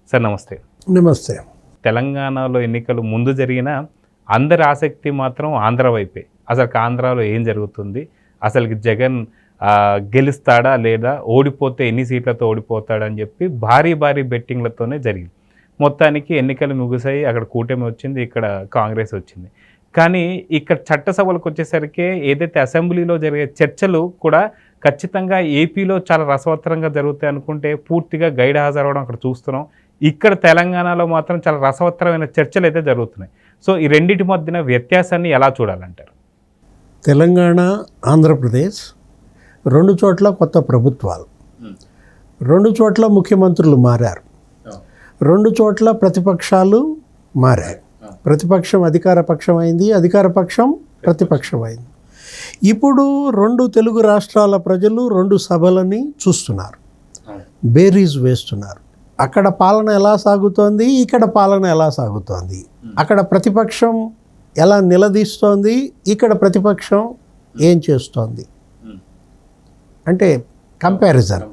Sir నమస్తే. నమస్తే. తెలంగాణలో ఎన్నికలు ముందు జరిగిన అందరి ఆసక్తి మాత్రం ఆంధ్ర వైపే. అసలు ఆంధ్రాలో ఏం జరుగుతుంది, అసలుకి జగన్ గెలుస్తాడా లేదా, ఓడిపోతే ఎన్ని సీట్లతో ఓడిపోతాడని చెప్పి భారీ బెట్టింగ్లతోనే జరిగింది. మొత్తానికి ఎన్నికలు ముగిసాయి, అక్కడ కూటమి వచ్చింది, ఇక్కడ కాంగ్రెస్ వచ్చింది. కానీ ఇక్కడ చట్టసభలకు వచ్చేసరికి ఏదైతే అసెంబ్లీలో జరిగే చర్చలు కూడా ఖచ్చితంగా ఏపీలో చాలా రసవత్తరంగా జరుగుతాయి అనుకుంటే పూర్తిగా గైడ్ హాజరవడం అక్కడ చూస్తున్నాం. ఇక్కడ తెలంగాణలో మాత్రం చాలా రసవత్తరమైన చర్చలు అయితే జరుగుతున్నాయి. సో ఈ రెండింటి మధ్యన వ్యత్యాసాన్ని ఎలా చూడాలంటారు? తెలంగాణ, ఆంధ్రప్రదేశ్ రెండు చోట్ల కొత్త ప్రభుత్వాలు, రెండు చోట్ల ముఖ్యమంత్రులు మారారు, రెండు చోట్ల ప్రతిపక్షాలు మారాయి. ప్రతిపక్షం అధికార పక్షం అయింది, అధికార పక్షం ప్రతిపక్షం అయింది. ఇప్పుడు రెండు తెలుగు రాష్ట్రాల ప్రజలు రెండు సభలని చూస్తున్నారు, బేరీజ్ వేస్తున్నారు. అక్కడ పాలన ఎలా సాగుతోంది, ఇక్కడ పాలన ఎలా సాగుతోంది, అక్కడ ప్రతిపక్షం ఎలా నిలదీస్తోంది, ఇక్కడ ప్రతిపక్షం ఏం చేస్తోంది అంటే కంపారిజన్.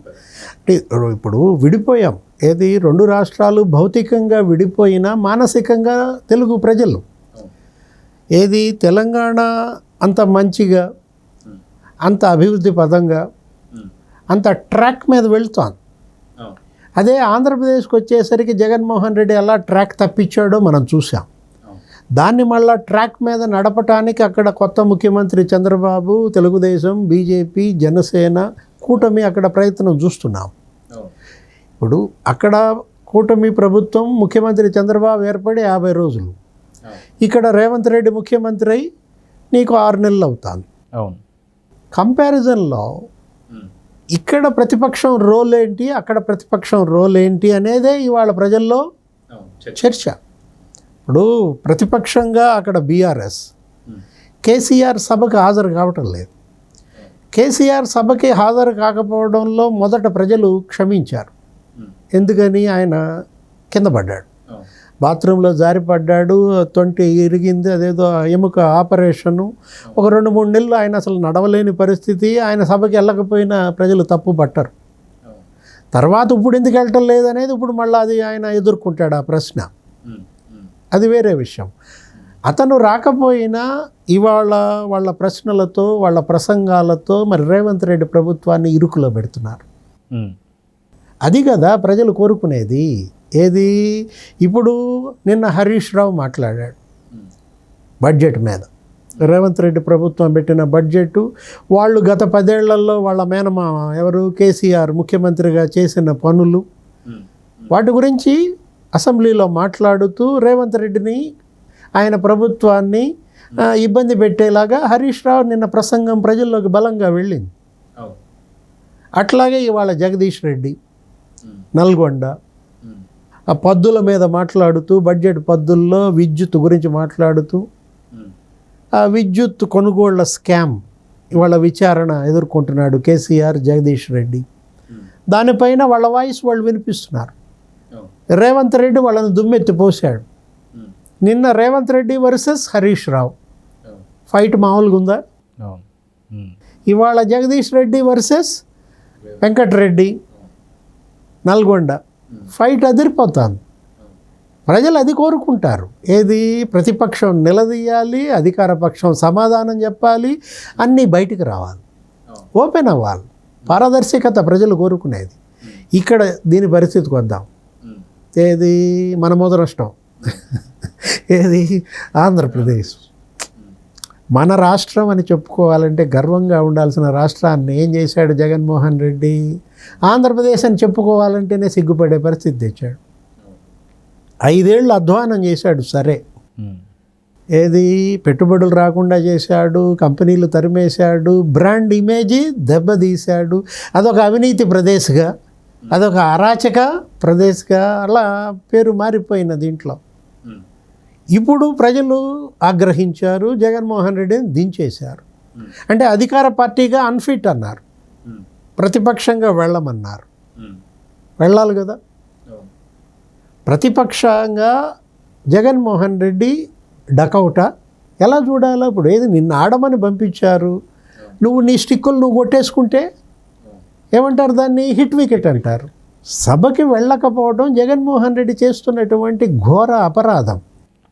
అంటే ఇప్పుడు విడిపోయాం, ఏది రెండు రాష్ట్రాలు భౌతికంగా విడిపోయినా మానసికంగా తెలుగు ప్రజలు ఏది తెలంగాణ అంత మంచిగా, అంత అభివృద్ధి పదంగా, అంత ట్రాక్ మీద వెళ్తోంది. అదే ఆంధ్రప్రదేశ్కి వచ్చేసరికి జగన్మోహన్ రెడ్డి ఎలా ట్రాక్ తప్పించాడో మనం చూసాం. దాన్ని మళ్ళా ట్రాక్ మీద నడపటానికి అక్కడ కొత్త ముఖ్యమంత్రి చంద్రబాబు, తెలుగుదేశం, బీజేపీ, జనసేన కూటమి అక్కడ ప్రయత్నం చూస్తున్నాం. ఇప్పుడు అక్కడ కూటమి ప్రభుత్వం, ముఖ్యమంత్రి చంద్రబాబు ఏర్పడి 50 రోజులు, ఇక్కడ రేవంత్ రెడ్డి ముఖ్యమంత్రి అయి నీకు 6 నెలలు అవుతాను. కంపారిజన్లో ఇక్కడ ప్రతిపక్షం రోల్ ఏంటి, అక్కడ ప్రతిపక్షం రోల్ ఏంటి అనేదే ఇవాళ ప్రజల్లో చర్చ. ఇప్పుడు ప్రతిపక్షంగా అక్కడ బీఆర్ఎస్, కేసీఆర్ సభకు హాజరు కావటం లేదు. కేసీఆర్ సభకి హాజరు కాకపోవడంలో మొదట ప్రజలు క్షమించారు. ఎందుకని? ఆయన కింద పడ్డాడు, బాత్రూంలో జారిపడ్డాడు, తొంటి ఇరిగింది, అదేదో ఎముక ఆపరేషను, ఒక 2-3 నెలలు ఆయన అసలు నడవలేని పరిస్థితి. ఆయన సభకి వెళ్ళకపోయినా ప్రజలు తప్పు పట్టరు. తర్వాత ఇప్పుడు ఎందుకు వెళ్ళటం లేదనేది ఇప్పుడు మళ్ళీ అది ఆయన ఎదుర్కొంటాడు ఆ ప్రశ్న, అది వేరే విషయం. అతను రాకపోయినా ఇవాళ వాళ్ళ ప్రశ్నలతో, వాళ్ళ ప్రసంగాలతో మరి రేవంత్ రెడ్డి ప్రభుత్వాన్ని ఇరుకులో పెడుతున్నారు. అది కదా ప్రజలు కోరుకునేది. ఏది? ఇప్పుడు నిన్న హరీష్ రావు మాట్లాడాడు బడ్జెట్ మీద. రేవంత్ రెడ్డి ప్రభుత్వం పెట్టిన బడ్జెట్, వాళ్ళు గత 10 ఏళ్లలో వాళ్ళ మేనమామ ఎవరు కేసీఆర్ ముఖ్యమంత్రిగా చేసిన పనులు, వాటి గురించి అసెంబ్లీలో మాట్లాడుతూ రేవంత్ రెడ్డిని, ఆయన ప్రభుత్వాన్ని ఇబ్బంది పెట్టేలాగా హరీష్ రావు నిన్న ప్రసంగం ప్రజల్లోకి బలంగా వెళ్ళింది. అట్లాగే ఇవాళ జగదీష్ రెడ్డి నల్గొండ ఆ పద్దుల మీద మాట్లాడుతూ, బడ్జెట్ పద్దుల్లో విద్యుత్ గురించి మాట్లాడుతూ, ఆ విద్యుత్ కొనుగోళ్ల స్కామ్ ఇవాళ విచారణ ఎదుర్కొంటున్నాడు కేసీఆర్, జగదీష్ రెడ్డి. దానిపైన వాళ్ళ వాయిస్ వాళ్ళు వినిపిస్తున్నారు. రేవంత్ రెడ్డి వాళ్ళని దుమ్మెత్తి పోశాడు. నిన్న రేవంత్ రెడ్డి వర్సెస్ హరీష్ రావు ఫైట్ మామూలుగా ఉందా? ఇవాళ జగదీష్ రెడ్డి వర్సెస్ వెంకటరెడ్డి నల్గొండ ఫైట్ అదిరిపోతాను. ప్రజలు అది కోరుకుంటారు. ఏది? ప్రతిపక్షం నిలదీయాలి, అధికార పక్షం సమాధానం చెప్పాలి, అన్నీ బయటికి రావాలి, ఓపెన్ అవ్వాలి. పారదర్శకత ప్రజలు కోరుకునేది. ఇక్కడ దీని పరిస్థితికి వద్దాం. ఏది? మన మొదలష్టం ఏది? ఆంధ్రప్రదేశ్ మన రాష్ట్రం అని చెప్పుకోవాలంటే గర్వంగా ఉండాల్సిన రాష్ట్రాన్ని ఏం చేశాడు జగన్మోహన్ రెడ్డి? ఆంధ్రప్రదేశ్ అని చెప్పుకోవాలంటేనే సిగ్గుపడే పరిస్థితి తెచ్చాడు. 5 ఏళ్ళు అధ్వానం చేశాడు. సరే, ఏది? పెట్టుబడులు రాకుండా చేశాడు, కంపెనీలు తరిమేశాడు, బ్రాండ్ ఇమేజ్ దెబ్బతీశాడు. అదొక అవినీతి ప్రదేశ్గా, అదొక అరాచక ప్రదేశ్గా అలా పేరు మారిపోయిన దీంట్లో ఇప్పుడు ప్రజలు ఆగ్రహించారు, జగన్మోహన్ రెడ్డిని దించేశారు. అంటే అధికార పార్టీగా అన్ఫిట్ అన్నారు, ప్రతిపక్షంగా వెళ్ళమన్నారు. వెళ్ళాలి కదా. ప్రతిపక్షంగా జగన్మోహన్ రెడ్డి డకౌటా ఎలా చూడాలా? ఇప్పుడు ఏది? నిన్ను ఆడమని పంపించారు, నువ్వు నీ స్టిక్కులు నువ్వు కొట్టేసుకుంటే ఏమంటారు? దాన్ని హిట్ వికెట్ అంటారు. సభకి వెళ్ళకపోవడం జగన్మోహన్ రెడ్డి చేస్తున్నటువంటి ఘోర అపరాధం.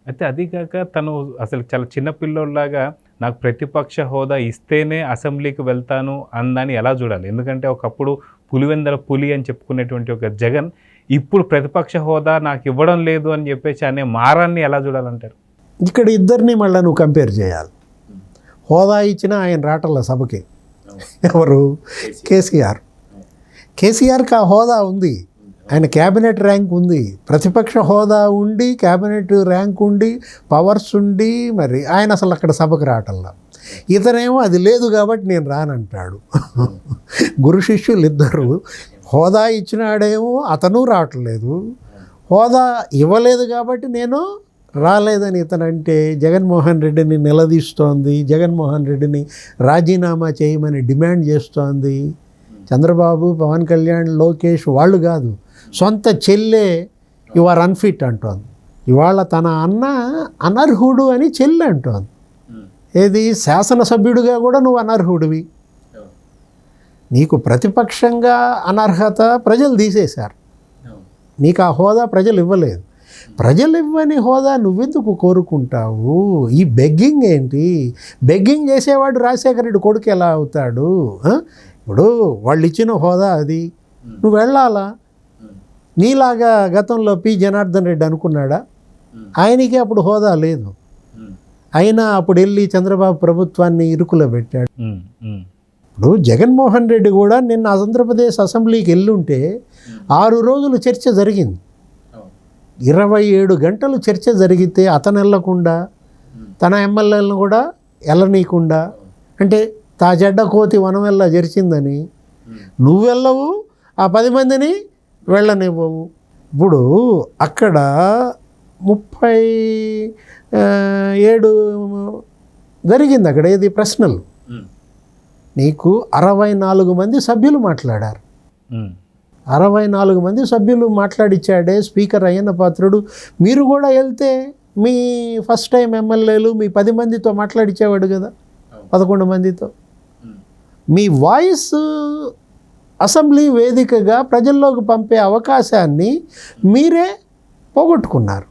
అయితే అది కాక తను అసలు చాలా చిన్న పిల్లోళ్ళలాగా నాకు ప్రతిపక్ష హోదా ఇస్తేనే అసెంబ్లీకి వెళ్తాను అందని ఎలా చూడాలి? ఎందుకంటే ఒకప్పుడు పులివెందల పులి అని చెప్పుకునేటువంటి ఒక జగన్ ఇప్పుడు ప్రతిపక్ష హోదా నాకు ఇవ్వడం లేదు అని చెప్పేసి అనే మారాన్ని ఎలా చూడాలంటారు? ఇక్కడ ఇద్దరిని మళ్ళీ నువ్వు కంపేర్ చేయాలి. హోదా ఇచ్చినా ఆయన రాటల్ల సభకి. ఎవరు? కేసీఆర్. కేసీఆర్కి ఆ హోదా ఉంది, ఆయన క్యాబినెట్ ర్యాంక్ ఉంది, ప్రతిపక్ష హోదా ఉండి క్యాబినెట్ ర్యాంక్ ఉండి పవర్స్ ఉండి మరి ఆయన అసలు అక్కడ సభకు రావటంలా. ఇతనేమో అది లేదు కాబట్టి నేను రానంటాడు. గురు శిష్యులు ఇద్దరు. హోదా ఇచ్చినాడేమో అతను రావట్లేదు, హోదా ఇవ్వలేదు కాబట్టి నేను రాలేదని ఇతనంటే జగన్మోహన్ రెడ్డిని నిలదీస్తోంది, జగన్మోహన్ రెడ్డిని రాజీనామా చేయమని డిమాండ్ చేస్తోంది. చంద్రబాబు, పవన్ కళ్యాణ్, లోకేష్ వాళ్ళు కాదు, సొంత చెల్లె యు ఆర్ అన్ఫిట్ అంటోంది. ఇవాళ తన అన్న అనర్హుడు అని చెల్లె అంటోంది. ఏది? శాసనసభ్యుడిగా కూడా నువ్వు అనర్హుడివి, నీకు ప్రతిపక్షంగా అనర్హత ప్రజలు తీసేశారు, నీకు ఆ హోదా ప్రజలు ఇవ్వలేదు. ప్రజలు ఇవ్వని హోదా నువ్వెందుకు కోరుకుంటావు? ఈ బెగ్గింగ్ ఏంటి? బెగ్గింగ్ చేసేవాడు రాజశేఖర రెడ్డి కొడుకు ఎలా అవుతాడు? ఇప్పుడు వాళ్ళు ఇచ్చిన హోదా అది, నువ్వు వెళ్ళాలా? నీలాగా గతంలో పి జనార్దన్ రెడ్డి అనుకున్నాడా? ఆయనకి అప్పుడు హోదా లేదు, అయినా అప్పుడు వెళ్ళి చంద్రబాబు ప్రభుత్వాన్ని ఇరుకులో పెట్టాడు. ఇప్పుడు జగన్మోహన్ రెడ్డి కూడా నిన్న ఆంధ్రప్రదేశ్ అసెంబ్లీకి వెళ్ళుంటే 6 రోజులు చర్చ జరిగింది, 27 గంటలు చర్చ జరిగితే అతను వెళ్ళకుండా తన ఎమ్మెల్యేలను కూడా వెళ్ళనీయకుండా, అంటే తా జడ్డ కోతి వనం వెళ్ళ జరిచిందని నువ్వు వెళ్ళవు, ఆ 10 మందిని వెళ్ళనివ్వవు. ఇప్పుడు అక్కడ 37 జరిగింది అక్కడ. ఏది? ప్రశ్నలు. నీకు 64 మంది సభ్యులు మాట్లాడారు, 64 మంది సభ్యులు మాట్లాడిచ్చాడే స్పీకర్ అయ్యన్న పాత్రుడు. మీరు కూడా వెళ్తే మీ ఫస్ట్ టైం ఎమ్మెల్యేలు మీ 10 మందితో మాట్లాడిచ్చేవాడు కదా, 11 మందితో. మీ వాయిస్ అసెంబ్లీ వేదికగా ప్రజల్లోకి పంపే అవకాశాన్ని మీరే పోగొట్టుకున్నారు.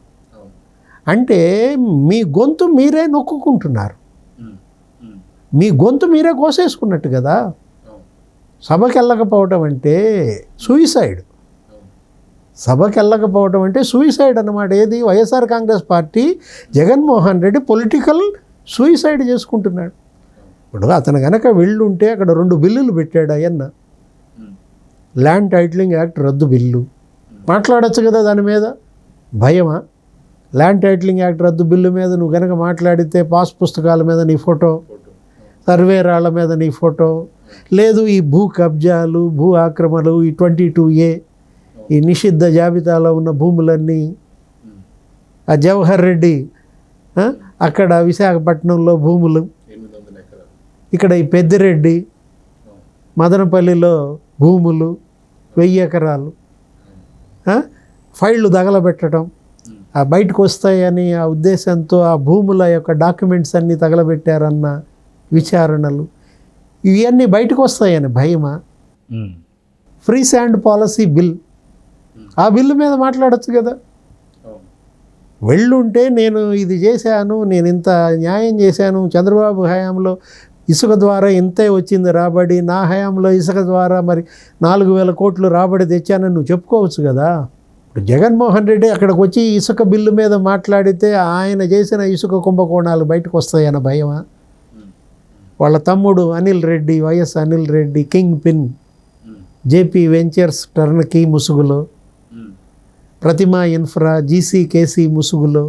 అంటే మీ గొంతు మీరే నొక్కుంటున్నారు, మీ గొంతు మీరే కోసేసుకున్నట్టు కదా. సభకి వెళ్ళకపోవటం అంటే సూయిసైడ్, సభకి వెళ్ళకపోవటం అంటే సూయిసైడ్ అన్నమాట. ఏది? YSR Congress party Jaganmohan Reddy political suicide చేసుకుంటున్నాడు. ఇప్పుడు అతను కనుక వెళ్ళుంటే అక్కడ 2 బిల్లులు పెట్టాడు అయ్యన్న. ల్యాండ్ టైటిలింగ్ యాక్ట్ రద్దు బిల్లు మాట్లాడచ్చు కదా, దాని మీద భయమా? ల్యాండ్ టైటిలింగ్ యాక్ట్ రద్దు బిల్లు మీద నువ్వు కనుక మాట్లాడితే పాస్ పుస్తకాల మీద నీ ఫోటో, సర్వే రాళ్ల మీద నీ ఫోటో, లేదు ఈ భూ కబ్జాలు, భూ ఆక్రమణలు, ఈ 22A, ఈ నిషిద్ధ జాబితాలో ఉన్న భూములన్నీ, ఆ జవహర్ రెడ్డి అక్కడ విశాఖపట్నంలో భూములు, ఇక్కడ ఈ పెద్దిరెడ్డి మదనపల్లిలో భూములు 1000 ఎకరాలు, ఫైళ్ళు తగలబెట్టడం, ఆ బయటకు వస్తాయని ఆ ఉద్దేశంతో ఆ భూముల యొక్క డాక్యుమెంట్స్ అన్నీ తగలబెట్టారన్న విచారణలు, ఇవన్నీ బయటకు వస్తాయని భయమా? ఫ్రీ శాండ్ పాలసీ బిల్, ఆ బిల్లు మీద మాట్లాడచ్చు కదా. వెళ్ళుంటే నేను ఇది చేశాను, నేను ఇంత న్యాయం చేశాను, చంద్రబాబు హయాంలో ఇసుక ద్వారా ఇంతే వచ్చింది రాబడి, నా హయాంలో ఇసుక ద్వారా మరి 4000 కోట్లు రాబడి తెచ్చానని నువ్వు చెప్పుకోవచ్చు కదా. ఇప్పుడు జగన్మోహన్ రెడ్డి అక్కడికి వచ్చి ఇసుక బిల్లు మీద మాట్లాడితే ఆయన చేసిన ఇసుక కుంభకోణాలు బయటకు వస్తాయన్న భయమా? వాళ్ళ తమ్ముడు Anil Reddy, YS Anil Reddy king pin, JP ventures turnkey ముసుగులో, ప్రతిమా ఇన్ఫ్రా, జీసీకేసీ ముసుగులో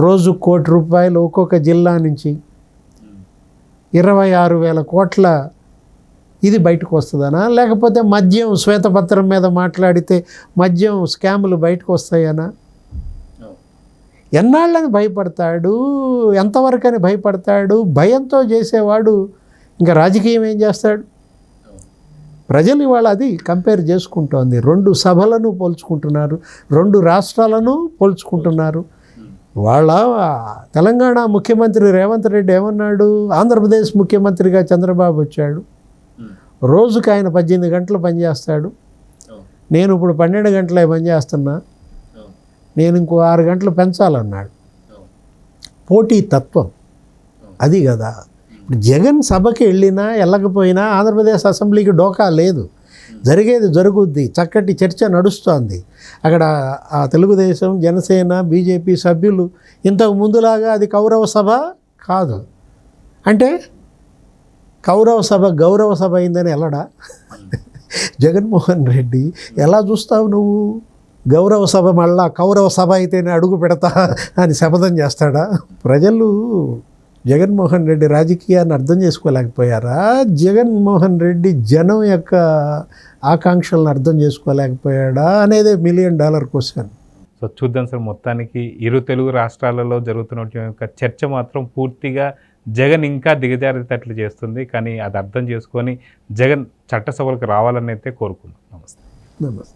రోజు ₹1 కోటి ఒక్కొక్క జిల్లా నుంచి 26,000 కోట్ల ఇది బయటకు వస్తుందనా? లేకపోతే మద్యం శ్వేతపత్రం మీద మాట్లాడితే మద్యం స్కాములు బయటకు వస్తాయనా? ఎన్నాళ్ళని భయపడతాడు? ఎంతవరకని భయపడతాడు? భయంతో చేసేవాడు ఇంకా రాజకీయం ఏం చేస్తాడు? ప్రజలు ఇవాళ అది కంపేర్ చేసుకుంటోంది. 2 సభలను పోల్చుకుంటున్నారు, 2 రాష్ట్రాలను పోల్చుకుంటున్నారు. వాళ్ళ తెలంగాణ ముఖ్యమంత్రి రేవంత్ రెడ్డి ఏమన్నాడు? ఆంధ్రప్రదేశ్ ముఖ్యమంత్రిగా చంద్రబాబు వచ్చాడు, రోజుకి ఆయన 18 గంటలు పనిచేస్తాడు, నేను ఇప్పుడు 12 గంటలే పని చేస్తున్నా, నేను ఇంకో 6 గంటలు పెంచాలన్నాడు. పోటీ తత్వం అది కదా. ఇప్పుడు జగన్ సభకి వెళ్ళినా వెళ్ళకపోయినా ఆంధ్రప్రదేశ్ అసెంబ్లీకి డోకా లేదు, జరిగేది జరుగుద్ది, చక్కటి చర్చ నడుస్తోంది. అక్కడ ఆ తెలుగుదేశం, జనసేన, బీజేపీ సభ్యులు ఇంతకు ముందులాగా అది కౌరవ సభ కాదు. అంటే కౌరవ సభ గౌరవ సభ అయిందని వెళ్ళడా జగన్మోహన్ రెడ్డి? ఎలా చూస్తావు నువ్వు? గౌరవ సభ మళ్ళా కౌరవ సభ అయితేనే అడుగు పెడతా అని శపథం చేస్తాడా? ప్రజలు జగన్మోహన్ రెడ్డి రాజకీయాన్ని అర్థం చేసుకోలేకపోయారా? జగన్మోహన్ రెడ్డి జనం యొక్క ఆకాంక్షలను అర్థం చేసుకోలేకపోయాడా అనేదే $1 మిలియన్ క్వశ్చన్. సో చూద్దాం సార్, మొత్తానికి ఇరు తెలుగు రాష్ట్రాలలో జరుగుతున్న చర్చ మాత్రం పూర్తిగా జగన్ ఇంకా దిగజారేటట్లు చేస్తుంది. కానీ అది అర్థం చేసుకొని జగన్ చట్టసభలకు రావాలని అయితే కోరుకుందాం. నమస్తే. నమస్తే.